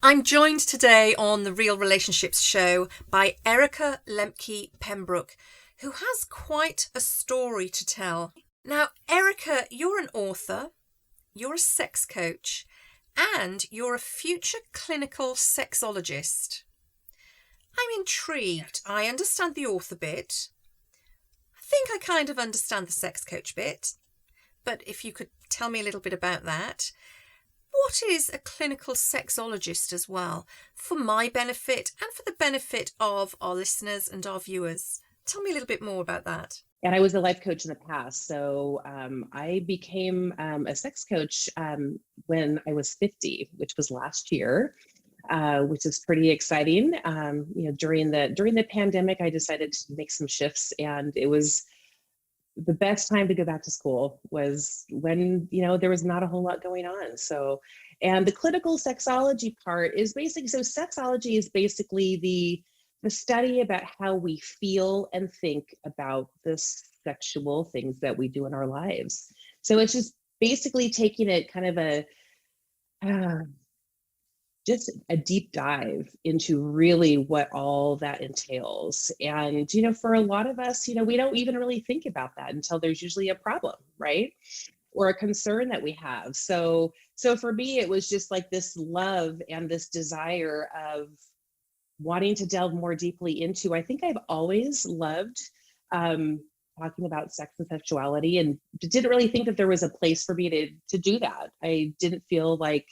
I'm joined today on the Real Relationships show by Erica Lemke-Pembroke, who has quite a story to tell. Now, Erica, you're an author, you're a sex coach, and you're a future clinical sexologist. I'm intrigued. I understand the author bit. I think I kind of understand the sex coach bit. But if you could tell me a little bit about that. What is a clinical sexologist as well, for my benefit and for the benefit of our listeners and our viewers? Tell me a little bit more about that. And I was a life coach in the past. So I became a sex coach when I was 50, which was last year, which is pretty exciting. During the pandemic, I decided to make some shifts, and it was the best time to go back to school was when, there was not a whole lot going on. So, and the clinical sexology part is basically, so sexology is basically the study about how we feel and think about the sexual things that we do in our lives. So it's just basically taking it kind of just a deep dive into really what all that entails. And, for a lot of us, we don't even really think about that until there's usually a problem, right? Or a concern that we have. So for me, it was just like this love and this desire of wanting to delve more deeply into. I think I've always loved talking about sex and sexuality, and didn't really think that there was a place for me to do that. I didn't feel like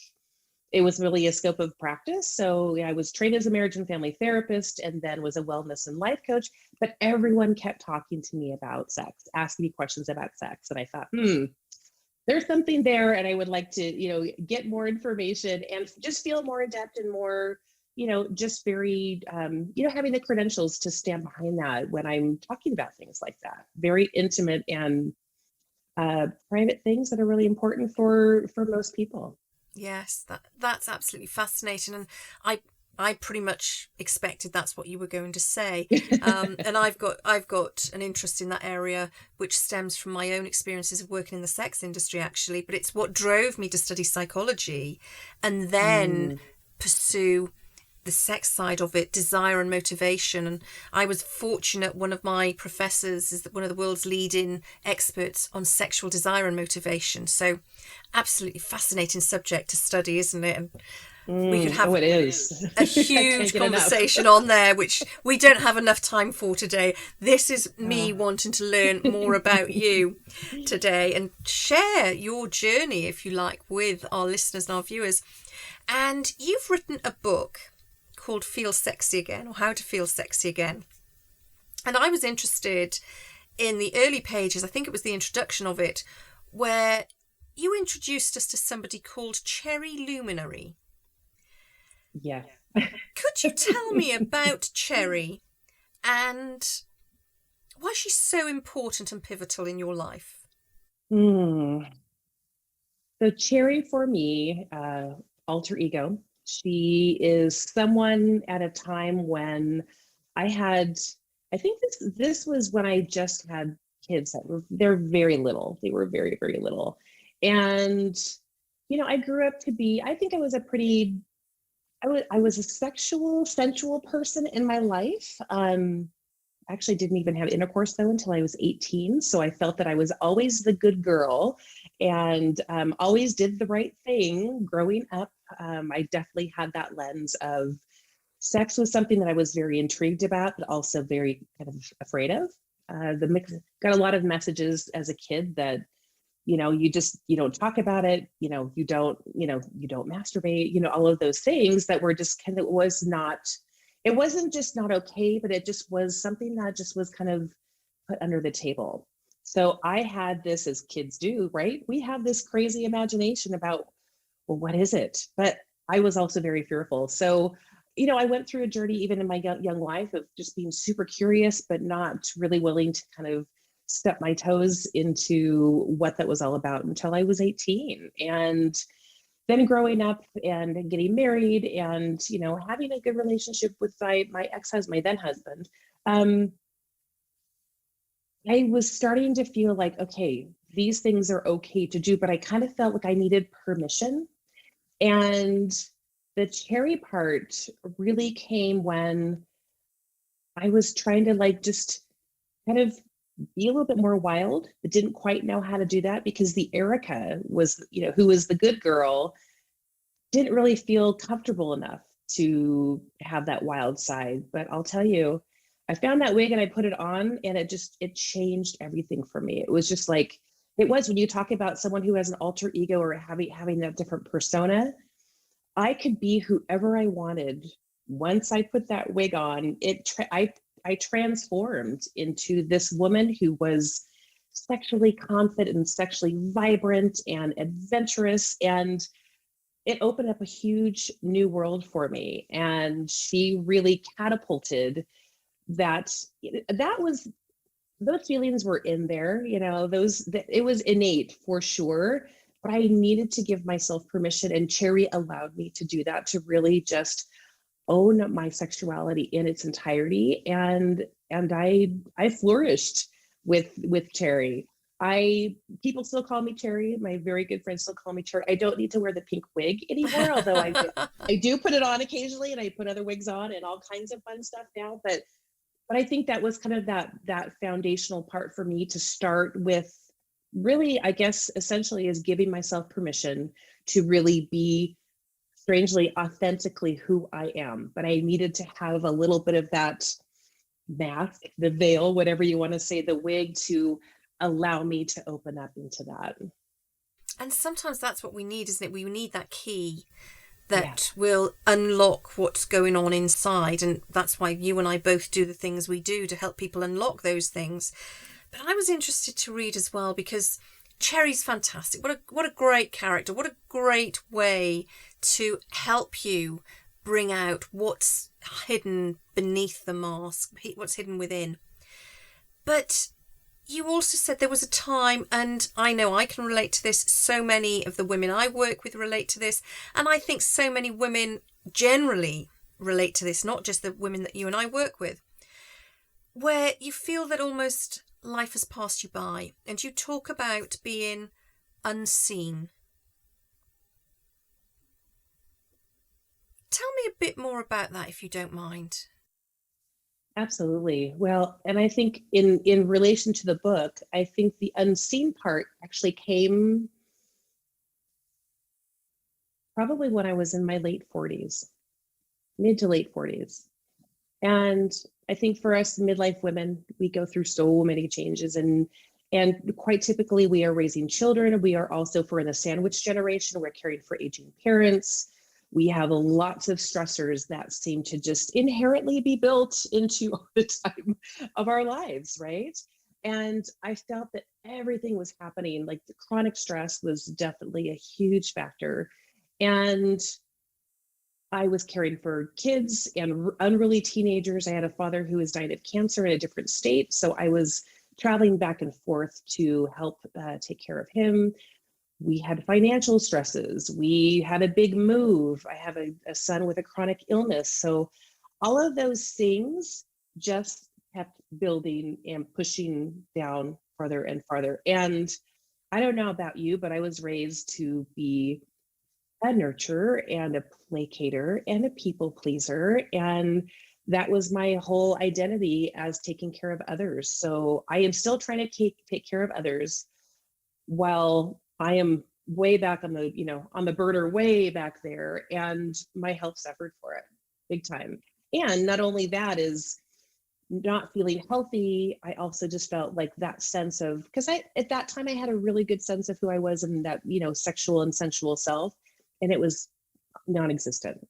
it was really a scope of practice. So I was trained as a marriage and family therapist, and then was a wellness and life coach, but everyone kept talking to me about sex, asking me questions about sex. And I thought, there's something there, and I would like to, get more information and just feel more in depth and more, just very, having the credentials to stand behind that when I'm talking about things like that. Very intimate and private things that are really important for most people. Yes, that's absolutely fascinating, and I pretty much expected that's what you were going to say. And I've got an interest in that area, which stems from my own experiences of working in the sex industry, actually. But it's what drove me to study psychology, and then pursue the sex side of it, desire and motivation. And I was fortunate, one of my professors is one of the world's leading experts on sexual desire and motivation. So absolutely fascinating subject to study, isn't it? And we could have it is. a huge conversation on there, which we don't have enough time for today. This is me wanting to learn more about you today and share your journey, if you like, with our listeners and our viewers. And you've written a book called Feel Sexy Again, or How to Feel Sexy Again. And I was interested in the early pages, I think it was the introduction of it, where you introduced us to somebody called Cherry Luminary. Yes. Could you tell me about Cherry and why she's so important and pivotal in your life? So Cherry, for me, alter ego. She is someone at a time when I think this was when I just had kids they're very little. They were very, very little. And, I grew up to be, I think I was I was a sensual person in my life. Actually didn't even have intercourse though until I was 18. So I felt that I was always the good girl and always did the right thing growing up. I definitely had that lens of sex was something that I was very intrigued about, but also very kind of afraid of. Got a lot of messages as a kid that, you don't talk about it, you don't masturbate, all of those things that were just kind of it wasn't just not okay, but it just was something that just was kind of put under the table. So I had this, as kids do, right? We have this crazy imagination about, well, what is it? But I was also very fearful. So, I went through a journey even in my young life of just being super curious, but not really willing to kind of step my toes into what that was all about until I was 18. And then growing up and getting married and, having a good relationship with my ex-husband, my then husband, I was starting to feel like, okay, these things are okay to do, but I kind of felt like I needed permission. And The cherry part really came when I was trying to like just kind of be a little bit more wild, but didn't quite know how to do that because the Erica was, who was the good girl, didn't really feel comfortable enough to have that wild side. But I'll tell you, I found that wig and I put it on and it changed everything for me. It was just like, it was when you talk about someone who has an alter ego or having that different persona, I could be whoever I wanted. Once I put that wig on, I transformed into this woman who was sexually confident and sexually vibrant and adventurous, and it opened up a huge new world for me. And she really catapulted that. That was Those feelings were in there, it was innate for sure, but I needed to give myself permission, and Cherry allowed me to do that, to really just own my sexuality in its entirety. And I flourished with Cherry. I People still call me Cherry. My very good friends still call me Cherry. I don't need to wear the pink wig anymore, although I do put it on occasionally, and I put other wigs on and all kinds of fun stuff now. But I think that was kind of that foundational part for me to start with. Really, I guess essentially is giving myself permission to really be strangely authentically who I am. But I needed to have a little bit of that mask, the veil, whatever you want to say, the wig, to allow me to open up into that. And sometimes that's what we need, isn't it? We need that key that Yes. will unlock what's going on inside. And that's why you and I both do the things we do to help people unlock those things. But I was interested to read as well, because Cherry's fantastic. What a great character. What a great way to help you bring out what's hidden beneath the mask, what's hidden within. But you also said there was a time, and I know I can relate to this, so many of the women I work with relate to this, and I think so many women generally relate to this, not just the women that you and I work with, where you feel that almost life has passed you by, and you talk about being unseen. Tell me a bit more about that, if you don't mind. Absolutely. Well, and I think in relation to the book, I think the unseen part actually came probably when I was in my late 40s, mid to late 40s. And I think for us midlife women, we go through so many changes, and quite typically we are raising children. We are also, if we're in the sandwich generation, we're caring for aging parents. We have lots of stressors that seem to just inherently be built into the time of our lives, right? And I felt that everything was happening. Like the chronic stress was definitely a huge factor. And I was caring for kids and unruly teenagers. I had a father who was dying of cancer in a different state. So I was traveling back and forth to help take care of him. We had financial stresses. We had a big move. I have a son with a chronic illness. So all of those things just kept building and pushing down farther and farther. And I don't know about you, but I was raised to be a nurturer and a placater and a people pleaser. And that was my whole identity, as taking care of others. So I am still trying to take care of others, while I am way back on the burner way back there, and my health suffered for it big time. And not only that is not feeling healthy, I also just felt like that sense of, because at that time I had a really good sense of who I was, and that, sexual and sensual self, and it was non-existent.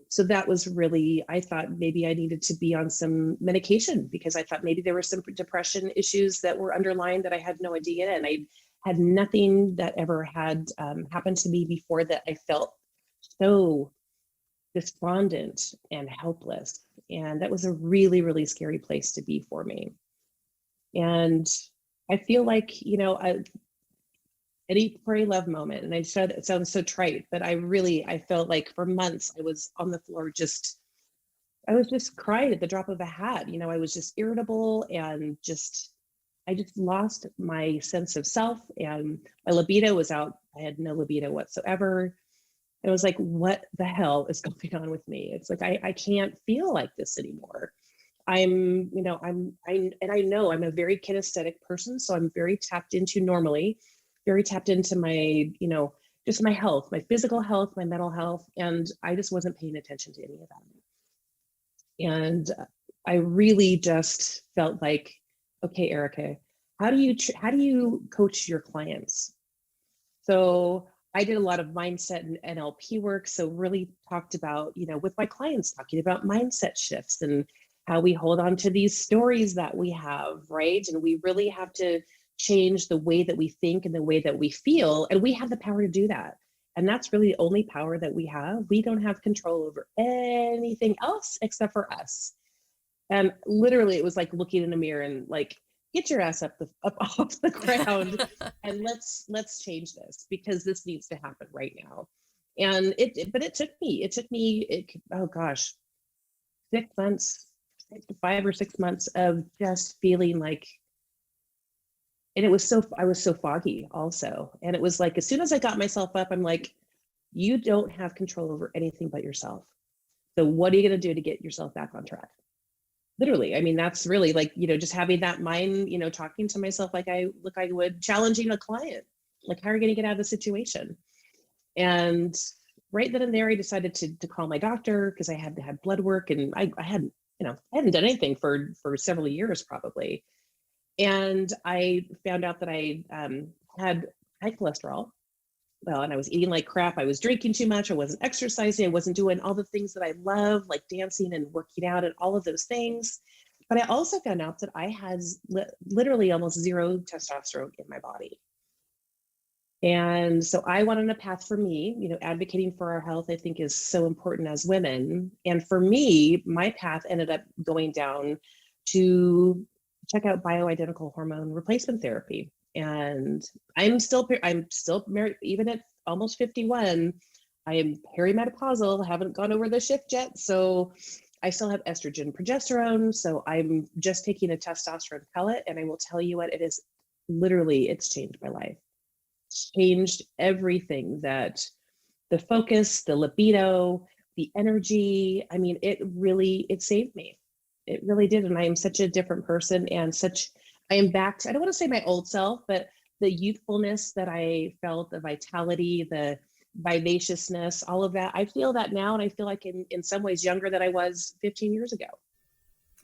So that was really, I thought maybe I needed to be on some medication, because I thought maybe there were some depression issues that were underlying that I had no idea. And I had nothing that ever had happened to me before that I felt so despondent and helpless. And that was a really, really scary place to be for me. And I feel like, an eat, pray, love moment. And I said, it sounds so trite, but I felt like for months I was on the floor, I was just crying at the drop of a hat. I was just irritable, and I just lost my sense of self, and my libido was out. I had no libido whatsoever. And I was like, what the hell is going on with me? It's like, I can't feel like this anymore. I know I'm a very kinesthetic person. So I'm very tapped into normally, very tapped into my, just my health, my physical health, my mental health. And I just wasn't paying attention to any of that. And I really just felt like, okay, Erica, how do you coach your clients? So I did a lot of mindset and NLP work. So really talked about, with my clients, talking about mindset shifts and how we hold on to these stories that we have, right? And we really have to change the way that we think and the way that we feel. And we have the power to do that. And that's really the only power that we have. We don't have control over anything else except for us. And literally, it was like looking in a mirror and like, get your ass up off the ground and let's change this, because this needs to happen right now. And it took me, oh gosh, 6 months, 5 or 6 months of just feeling like, and I was so foggy also. And it was like, as soon as I got myself up, I'm like, you don't have control over anything but yourself. So what are you going to do to get yourself back on track? Literally. I mean, that's really like, just having that mind, talking to myself like I would, challenging a client, like, how are you going to get out of the situation? And right then and there, I decided to call my doctor, because I had to have blood work, and I hadn't done anything for several years probably. And I found out that I had high cholesterol. Well, and I was eating like crap. I was drinking too much. I wasn't exercising. I wasn't doing all the things that I love, like dancing and working out and all of those things. But I also found out that I had literally almost zero testosterone in my body. And so I went on a path for me, advocating for our health, I think, is so important as women. And for me, my path ended up going down to check out bioidentical hormone replacement therapy. And I'm still married, even at almost 51. I am perimenopausal, haven't gone over the shift yet. So I still have estrogen, progesterone. So I'm just taking a testosterone pellet. And I will tell you what, it's changed my life. It's changed everything, that the focus, the libido, the energy. I mean, it saved me. It really did. And I am such a different person, and I am back to, I don't want to say my old self, but the youthfulness that I felt, the vitality, the vivaciousness, all of that. I feel that now. And I feel like in some ways younger than I was 15 years ago.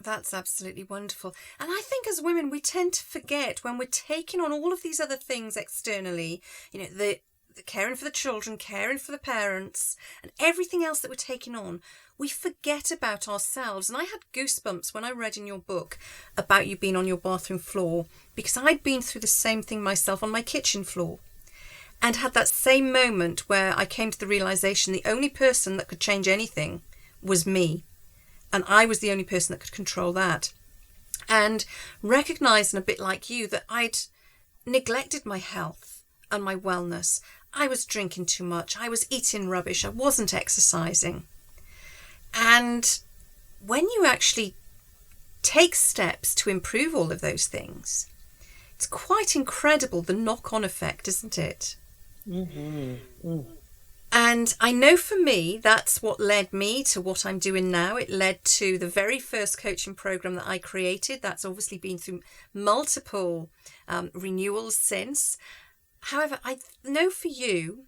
That's absolutely wonderful. And I think as women, we tend to forget when we're taking on all of these other things externally, the caring for the children, caring for the parents, and everything else that we're taking on, we forget about ourselves. And I had goosebumps when I read in your book about you being on your bathroom floor, because I'd been through the same thing myself on my kitchen floor, and had that same moment where I came to the realization the only person that could change anything was me. And I was the only person that could control that. And recognizing, a bit like you, that I'd neglected my health and my wellness. I was drinking too much. I was eating rubbish. I wasn't exercising. And when you actually take steps to improve all of those things, it's quite incredible, the knock-on effect, isn't it? Mm-hmm. Mm. And I know for me, that's what led me to what I'm doing now. It led to the very first coaching program that I created. That's obviously been through multiple renewals since. However, I know for you,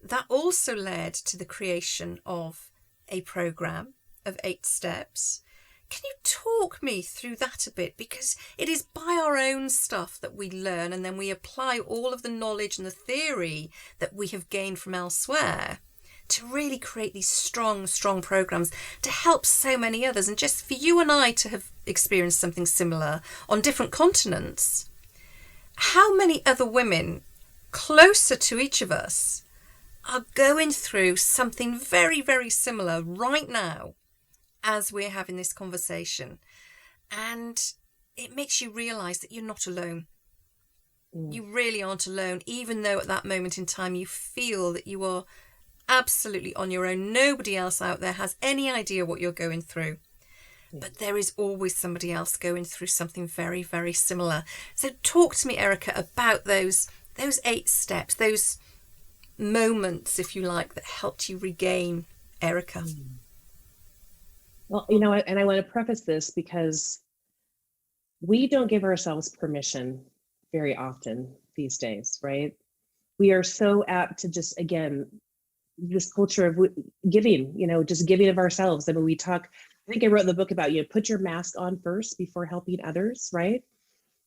that also led to the creation of a program of 8 steps. Can you talk me through that a bit? Because it is by our own stuff that we learn, and then we apply all of the knowledge and the theory that we have gained from elsewhere to really create these strong programs to help so many others. And just for you and I to have experienced something similar on different continents, how many other women closer to each of us are going through something very, very similar right now as we're having this conversation? And it makes you realise that you're not alone. You really aren't alone, even though at that moment in time you feel that you are absolutely on your own. Nobody else out there has any idea what you're going through. But there is always somebody else going through something very, very similar. So talk to me, Erica, about those 8 steps, those moments, if you like, that helped you regain, Erica? Well, and I want to preface this because we don't give ourselves permission very often these days, right? We are so apt to just, again, this culture of giving, just giving of ourselves. I mean, I think I wrote in the book about, put your mask on first before helping others, right?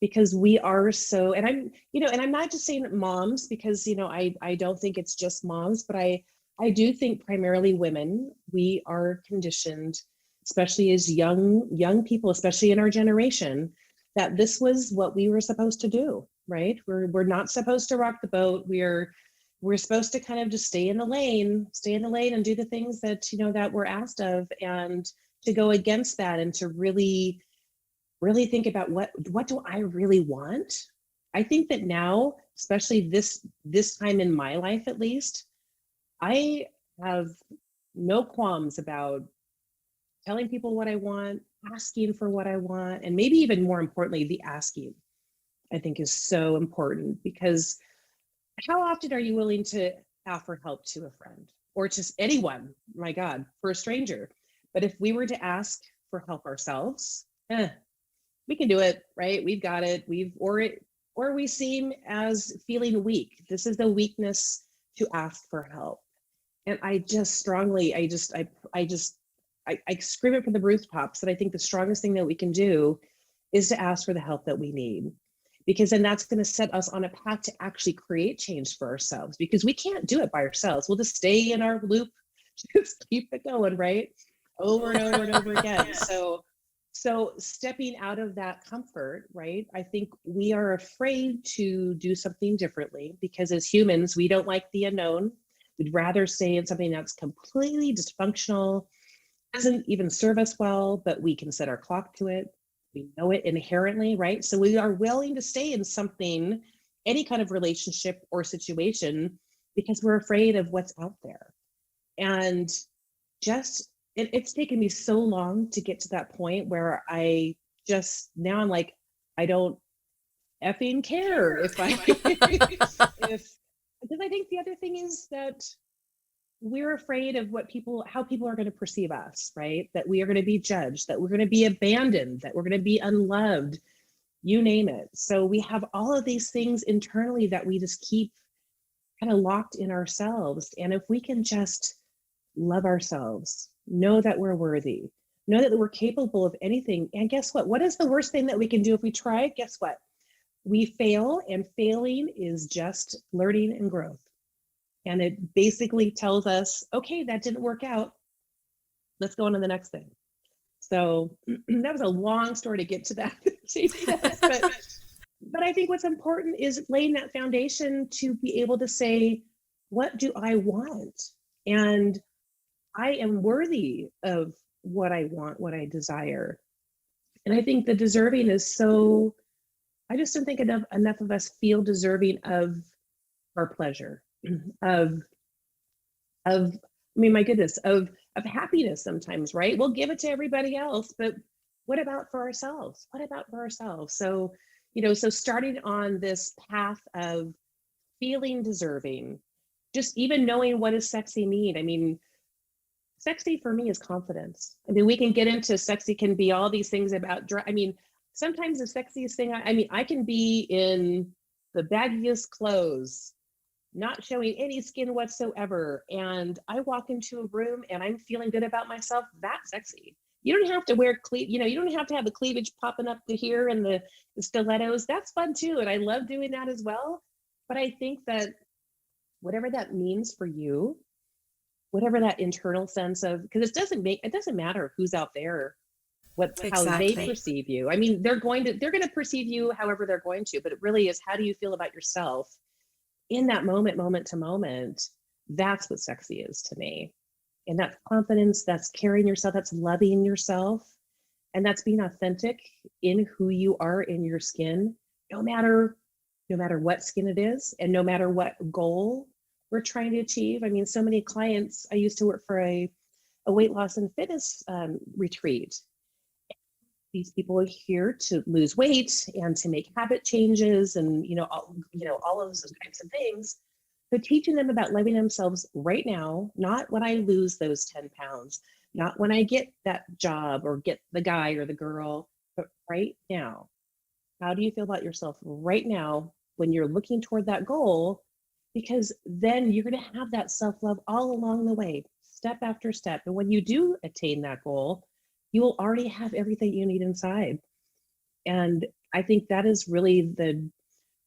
Because we are so, and I'm not just saying moms, because, I don't think it's just moms, but I do think primarily women, we are conditioned, especially as young people, especially in our generation, that this was what we were supposed to do, right? We're not supposed to rock the boat. We're supposed to kind of just stay in the lane and do the things that, that we're asked of, and to go against that and to really think about what do I really want? I think that now, especially this time in my life, at least, I have no qualms about telling people what I want, asking for what I want, and maybe even more importantly, the asking, I think, is so important, because how often are you willing to offer help to a friend or just anyone, my God, for a stranger? But if we were to ask for help ourselves, we can do it, right? We've got it. Or we seem as feeling weak. This is the weakness to ask for help. And I just strongly, I scream it from the rooftops that I think the strongest thing that we can do is to ask for the help that we need, because then that's going to set us on a path to actually create change for ourselves, because we can't do it by ourselves. We'll just stay in our loop, just keep it going, right? Over and over and over again. So stepping out of that comfort, right? I think we are afraid to do something differently, because as humans, we don't like the unknown. We'd rather stay in something that's completely dysfunctional, doesn't even serve us well, but we can set our clock to it. We know it inherently, right? So we are willing to stay in something, any kind of relationship or situation, because we're afraid of what's out there. And just, it's taken me so long to get to that point where I'm like, I don't effing care if because I think the other thing is that we're afraid of how people are going to perceive us, right? That we are going to be judged, that we're going to be abandoned, that we're going to be unloved, you name it. So we have all of these things internally that we just keep kind of locked in ourselves. And if we can just love ourselves, know that we're worthy, know that we're capable of anything. And guess what? What is the worst thing that we can do if we try? Guess what? We fail, and failing is just learning and growth. And it basically tells us, okay, that didn't work out. Let's go on to the next thing. So that was a long story to get to that. But I think what's important is laying that foundation to be able to say, what do I want? And I am worthy of what I want, what I desire. And I think the deserving is so, I just don't think enough of us feel deserving of our pleasure, of I mean, my goodness, of happiness sometimes, right? We'll give it to everybody else, but what about for ourselves? What about for ourselves? So, so starting on this path of feeling deserving, just even knowing what does sexy mean? I mean, sexy for me is confidence. I mean, we can get into sexy can be all these things about, I mean, sometimes the sexiest thing, I can be in the baggiest clothes, not showing any skin whatsoever, and I walk into a room and I'm feeling good about myself. That's sexy. You don't have to wear you don't have to have the cleavage popping up to here and the stilettos. That's fun too, and I love doing that as well. But I think that whatever that means for you, whatever that internal sense of, because it doesn't matter who's out there, how they perceive you. I mean, they're going to perceive you however they're going to, but it really is, how do you feel about yourself in that moment to moment? That's what sexy is to me. And that's confidence, that's carrying yourself, that's loving yourself, and that's being authentic in who you are in your skin, no matter what skin it is, and no matter what goal we're trying to achieve. I mean, so many clients, I used to work for a weight loss and fitness retreat. These people are here to lose weight and to make habit changes and all of those types of things. So teaching them about loving themselves right now, not when I lose those 10 pounds, not when I get that job or get the guy or the girl, but right now. How do you feel about yourself right now when you're looking toward that goal? Because then you're going to have that self-love all along the way, step after step. And when you do attain that goal, you will already have everything you need inside. And I think that is really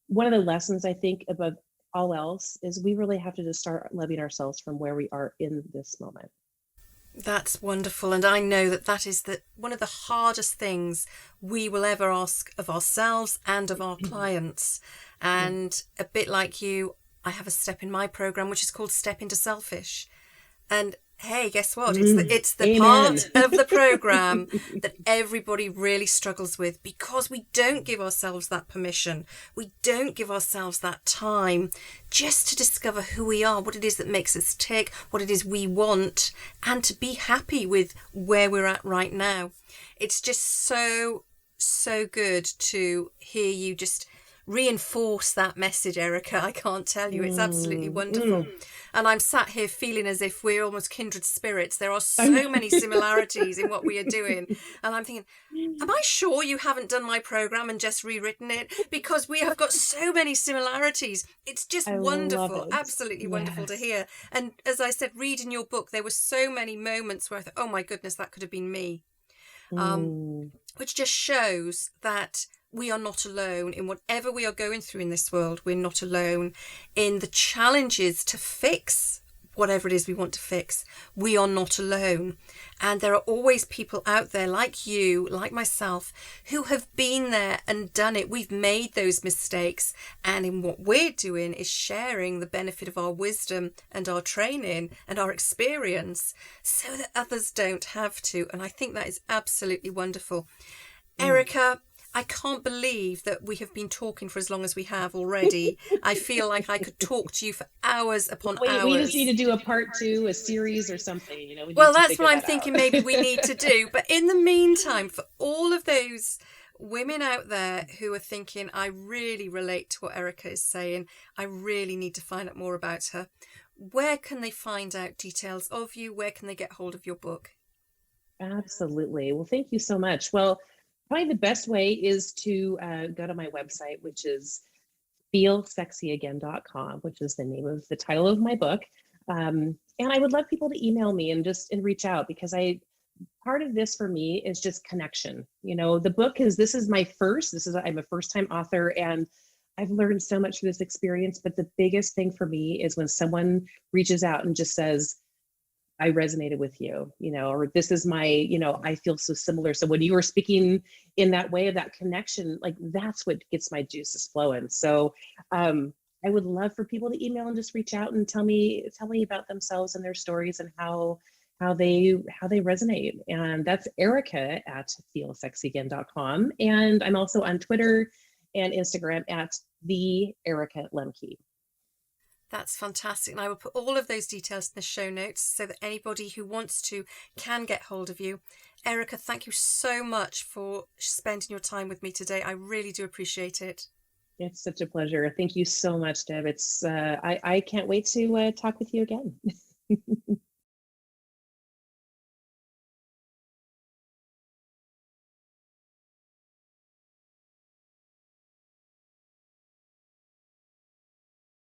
one of the lessons, I think, above all else, is we really have to just start loving ourselves from where we are in this moment. That's wonderful. And I know that is one of the hardest things we will ever ask of ourselves and of our clients. And a bit like you, I have a step in my program, which is called Step Into Selfish. And hey, guess what? It's the part of the program that everybody really struggles with, because we don't give ourselves that permission. We don't give ourselves that time just to discover who we are, what it is that makes us tick, what it is we want, and to be happy with where we're at right now. It's just so good to hear you just reinforce that message, Erica. I can't tell you. It's absolutely wonderful. And I'm sat here feeling as if we're almost kindred spirits. There are so many similarities in what we are doing. And I'm thinking, am I sure you haven't done my program and just rewritten it? Because we have got so many similarities. It's just wonderful. Absolutely wonderful to hear. And as I said, reading your book, there were so many moments where I thought, oh my goodness, that could have been me. Which just shows that we are not alone in whatever we are going through in this world. We're not alone in the challenges to fix whatever it is we want to fix. We are not alone. And there are always people out there like you, like myself, who have been there and done it. We've made those mistakes. And in what we're doing is sharing the benefit of our wisdom and our training and our experience so that others don't have to. And I think that is absolutely wonderful. Erica, I can't believe that we have been talking for as long as we have already. I feel like I could talk to you for hours upon hours. We just need to do a part 2, a series or something. Well, that's what I'm thinking maybe we need to do. But in the meantime, for all of those women out there who are thinking, I really relate to what Erica is saying, I really need to find out more about her, where can they find out details of you? Where can they get hold of your book? Absolutely. Well, thank you so much. Well, probably the best way is to go to my website, which is feelsexyagain.com, which is the name of the title of my book. And I would love people to email me and reach out, because part of this for me is just connection. The book I'm a first-time author, and I've learned so much from this experience. But the biggest thing for me is when someone reaches out and just says, I resonated with you, or this is my, I feel so similar. So when you were speaking in that way of that connection, like that's what gets my juices flowing. So I would love for people to email and just reach out and tell me about themselves and their stories and how they resonate. And that's Erica at feelsexyagain.com. And I'm also on Twitter and Instagram at the Erica Lemke. That's fantastic. And I will put all of those details in the show notes so that anybody who wants to can get hold of you. Erica, thank you so much for spending your time with me today. I really do appreciate it. It's such a pleasure. Thank you so much, Deb. I can't wait to talk with you again.